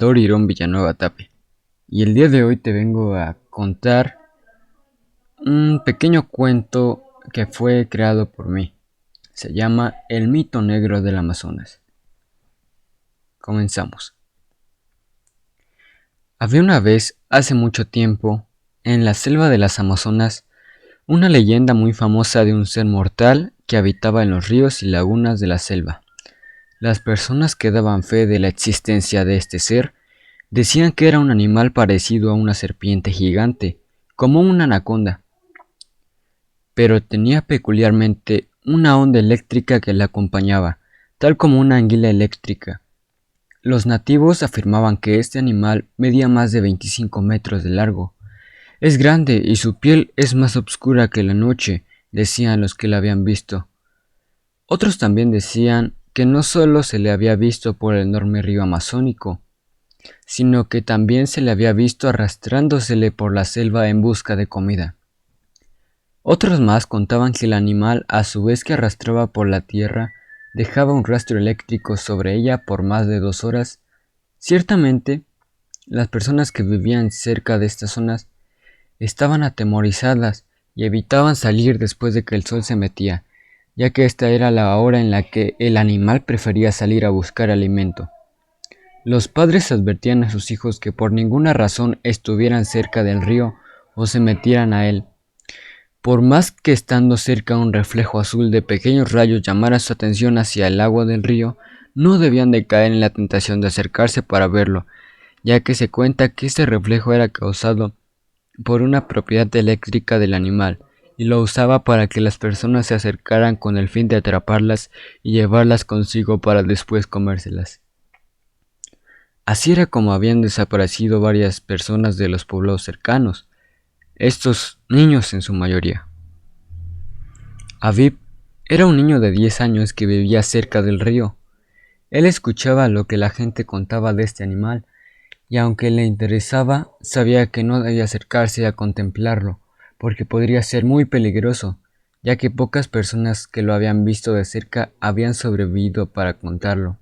Irón Villanueva Tapia, y el día de hoy te vengo a contar un pequeño cuento que fue creado por mí. Se llama El mito negro del Amazonas. Comenzamos. Había una vez, hace mucho tiempo, en la selva de las Amazonas, una leyenda muy famosa de un ser mortal que habitaba en los ríos y lagunas de la selva. Las personas que daban fe de la existencia de este ser decían que era un animal parecido a una serpiente gigante, como una anaconda, pero tenía peculiarmente una onda eléctrica que la acompañaba, tal como una anguila eléctrica. Los nativos afirmaban que este animal medía más de 25 metros de largo. Es grande y su piel es más oscura que la noche, decían los que la habían visto. Otros también decían que no solo se le había visto por el enorme río amazónico, sino que también se le había visto arrastrándosele por la selva en busca de comida. Otros más contaban que el animal, a su vez que arrastraba por la tierra, dejaba un rastro eléctrico sobre ella por más de 2 horas. Ciertamente, las personas que vivían cerca de estas zonas estaban atemorizadas y evitaban salir después de que el sol se metía, ya que esta era la hora en la que el animal prefería salir a buscar alimento. Los padres advertían a sus hijos que por ninguna razón estuvieran cerca del río o se metieran a él. Por más que estando cerca un reflejo azul de pequeños rayos llamara su atención hacia el agua del río, no debían de caer en la tentación de acercarse para verlo, ya que se cuenta que este reflejo era causado por una propiedad eléctrica del animal, y lo usaba para que las personas se acercaran con el fin de atraparlas y llevarlas consigo para después comérselas. Así era como habían desaparecido varias personas de los pueblos cercanos, estos niños en su mayoría. Aviv era un niño de 10 años que vivía cerca del río. Él escuchaba lo que la gente contaba de este animal, y aunque le interesaba, sabía que no debía acercarse a contemplarlo, porque podría ser muy peligroso, ya que pocas personas que lo habían visto de cerca habían sobrevivido para contarlo.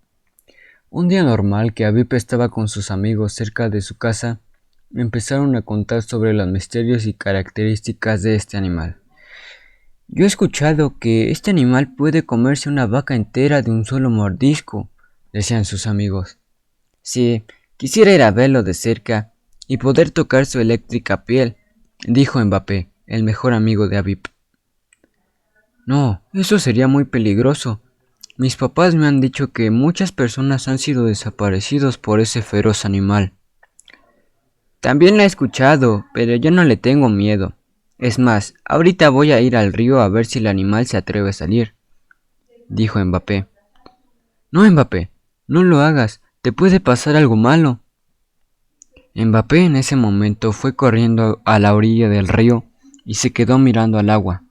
Un día normal que Aviv estaba con sus amigos cerca de su casa, empezaron a contar sobre los misterios y características de este animal. Yo he escuchado que este animal puede comerse una vaca entera de un solo mordisco, decían sus amigos. Sí, quisiera ir a verlo de cerca y poder tocar su eléctrica piel, dijo Mbappé, el mejor amigo de Aviv. No, eso sería muy peligroso. Mis papás me han dicho que muchas personas han sido desaparecidos por ese feroz animal. También la he escuchado, pero yo no le tengo miedo. Es más, ahorita voy a ir al río a ver si el animal se atreve a salir, dijo Mbappé. No, Mbappé, no lo hagas, te puede pasar algo malo. Mbappé en ese momento fue corriendo a la orilla del río y se quedó mirando al agua.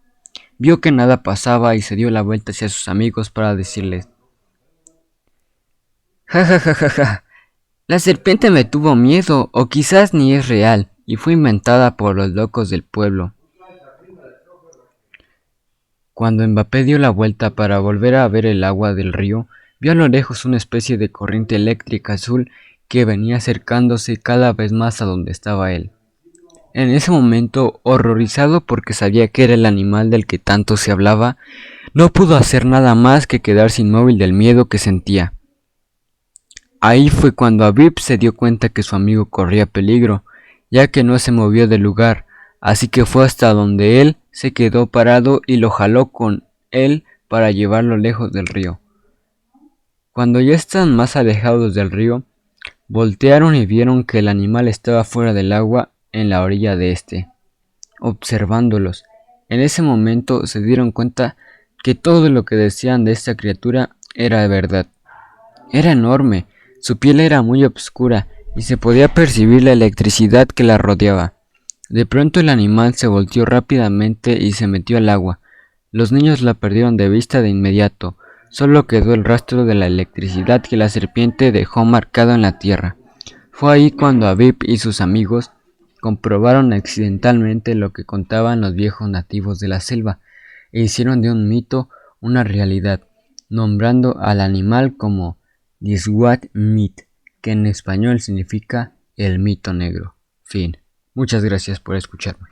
Vio que nada pasaba y se dio la vuelta hacia sus amigos para decirles: ja ja ja ja ja, la serpiente me tuvo miedo, o quizás ni es real, y fue inventada por los locos del pueblo. Cuando Mbappé dio la vuelta para volver a ver el agua del río, vio a lo lejos una especie de corriente eléctrica azul que venía acercándose cada vez más a donde estaba él. En ese momento, horrorizado porque sabía que era el animal del que tanto se hablaba, no pudo hacer nada más que quedarse inmóvil del miedo que sentía. Ahí fue cuando Aviv se dio cuenta que su amigo corría peligro, ya que no se movió del lugar, así que fue hasta donde él se quedó parado y lo jaló con él para llevarlo lejos del río. Cuando ya estaban más alejados del río, voltearon y vieron que el animal estaba fuera del agua en la orilla de este, observándolos. En ese momento se dieron cuenta que todo lo que decían de esta criatura era verdad. Era enorme, su piel era muy oscura y se podía percibir la electricidad que la rodeaba. De pronto el animal se volteó rápidamente y se metió al agua. Los niños la perdieron de vista de inmediato. Solo quedó el rastro de la electricidad que la serpiente dejó marcado en la tierra. Fue ahí cuando Aviv y sus amigos comprobaron accidentalmente lo que contaban los viejos nativos de la selva e hicieron de un mito una realidad, nombrando al animal como Diswat Mit, que en español significa el mito negro. Fin. Muchas gracias por escucharme.